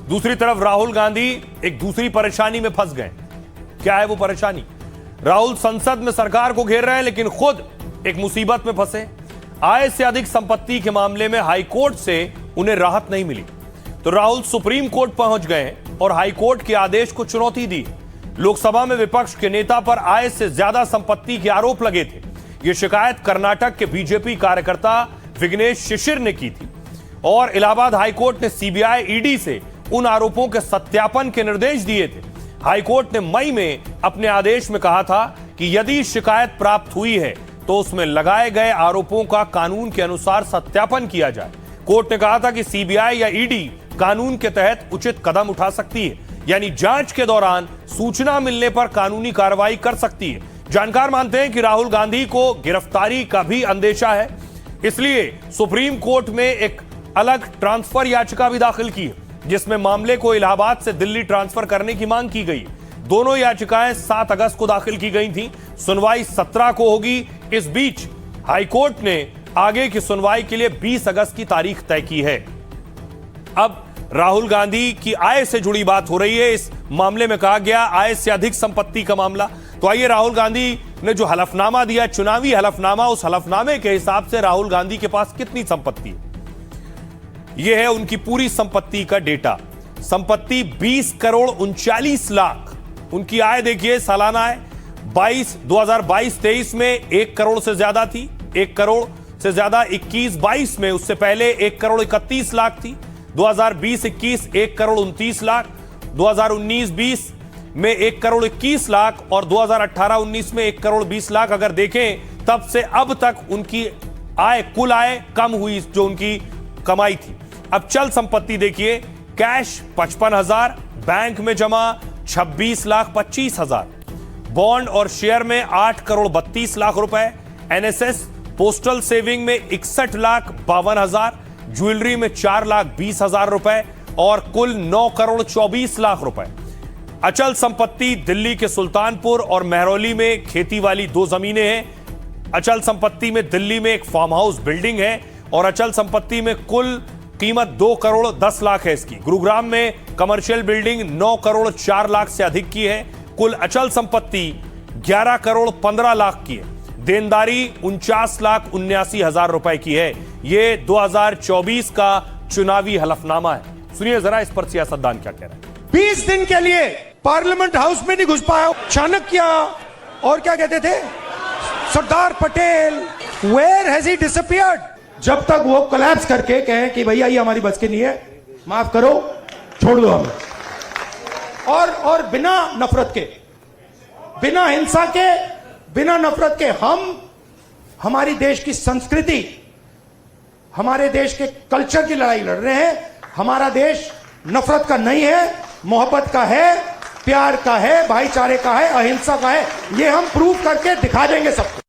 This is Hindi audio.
दूसरी तरफ राहुल गांधी एक दूसरी परेशानी में फंस गए। क्या है वो परेशानी? राहुल संसद में सरकार को घेर रहे हैं, लेकिन खुद एक मुसीबत में फंसे। आय से अधिक संपत्ति के मामले में हाईकोर्ट से उन्हें राहत नहीं मिली, तो राहुल सुप्रीम कोर्ट पहुंच गए और हाईकोर्ट के आदेश को चुनौती दी। लोकसभा में विपक्ष के नेता पर आय से ज्यादा संपत्ति के आरोप लगे थे। यह शिकायत कर्नाटक के बीजेपी कार्यकर्ता विघ्नेश शिशिर ने की थी और इलाहाबाद हाईकोर्ट ने सीबीआई ईडी से उन आरोपों के सत्यापन के निर्देश दिए थे। हाईकोर्ट ने मई में अपने आदेश में कहा था कि यदि शिकायत प्राप्त हुई है तो उसमें लगाए गए आरोपों का कानून के अनुसार सत्यापन किया जाए। कोर्ट ने कहा था कि सीबीआई या ईडी कानून के तहत उचित कदम उठा सकती है, यानी जांच के दौरान सूचना मिलने पर कानूनी कार्रवाई कर सकती है। जानकार मानते हैं कि राहुल गांधी को गिरफ्तारी का भी अंदेशा है, इसलिए सुप्रीम कोर्ट में एक अलग ट्रांसफर याचिका भी दाखिल की है, जिसमें मामले को इलाहाबाद से दिल्ली ट्रांसफर करने की मांग की गई। दोनों याचिकाएं 7 अगस्त को दाखिल की गई थी। सुनवाई 17 को होगी। इस बीच हाईकोर्ट ने आगे की सुनवाई के लिए 20 अगस्त की तारीख तय की है। अब राहुल गांधी की आय से जुड़ी बात हो रही है। इस मामले में कहा गया आय से अधिक संपत्ति का मामला। तो आइए, राहुल गांधी ने जो हलफनामा दिया, चुनावी हलफनामा, उस हलफनामे के हिसाब से राहुल गांधी के पास कितनी संपत्ति है, यह है उनकी पूरी संपत्ति का डेटा। संपत्ति 20 करोड़ 39 लाख। उनकी आय देखिए, सालाना आय 2022-23 में 1 करोड़ से ज्यादा थी। 1 करोड़ से ज्यादा 21-22 में, उससे पहले 1 करोड़ 31 लाख थी। 2020-21 1 करोड़ 29 लाख, 2019-20 में 1 करोड़ 21 लाख और 2018-19 में 1 करोड़ 20 लाख। अगर देखें तब से अब तक उनकी आय, कुल आय कम हुई जो उनकी कमाई थी। अब चल संपत्ति देखिए, कैश 55,000, बैंक में जमा 26,25,000, बॉन्ड और शेयर में 8 करोड़ 32 लाख रुपए, एनएसएस पोस्टल सेविंग में 61,52,000, ज्वेलरी में 4,20,000 रुपए और कुल 9 करोड़ 24 लाख रुपए। अचल संपत्ति दिल्ली के सुल्तानपुर और महरौली में खेती वाली 2 जमीनें हैं। अचल संपत्ति में दिल्ली में एक फार्म हाउस बिल्डिंग है और अचल संपत्ति में कुल कीमत 2 करोड़ 10 लाख है इसकी। गुरुग्राम में कमर्शियल बिल्डिंग 9 करोड़ 4 लाख से अधिक की है। कुल अचल संपत्ति 11 करोड़ 15 लाख की है। देनदारी 49,79,000 रुपए की है। यह 2024 का चुनावी हलफनामा है। सुनिए जरा इस पर सियासतदान क्या कह रहे हैं। 20 दिन के लिए पार्लियामेंट हाउस में नहीं घुस पाया। चाणक्य और क्या कहते थे, Sardar Patel, where has he disappeared? जब तक वो कोलैप्स करके कहें कि भैया ये हमारी बस की नहीं है, माफ करो, छोड़ दो हमें, और बिना नफरत के, बिना हिंसा के, बिना नफरत के हम हमारी देश की संस्कृति, हमारे देश के कल्चर की लड़ाई लड़ रहे हैं। हमारा देश नफरत का नहीं है, मोहब्बत का है, प्यार का है, भाईचारे का है, अहिंसा का है। ये हम प्रूव करके दिखा देंगे सबको।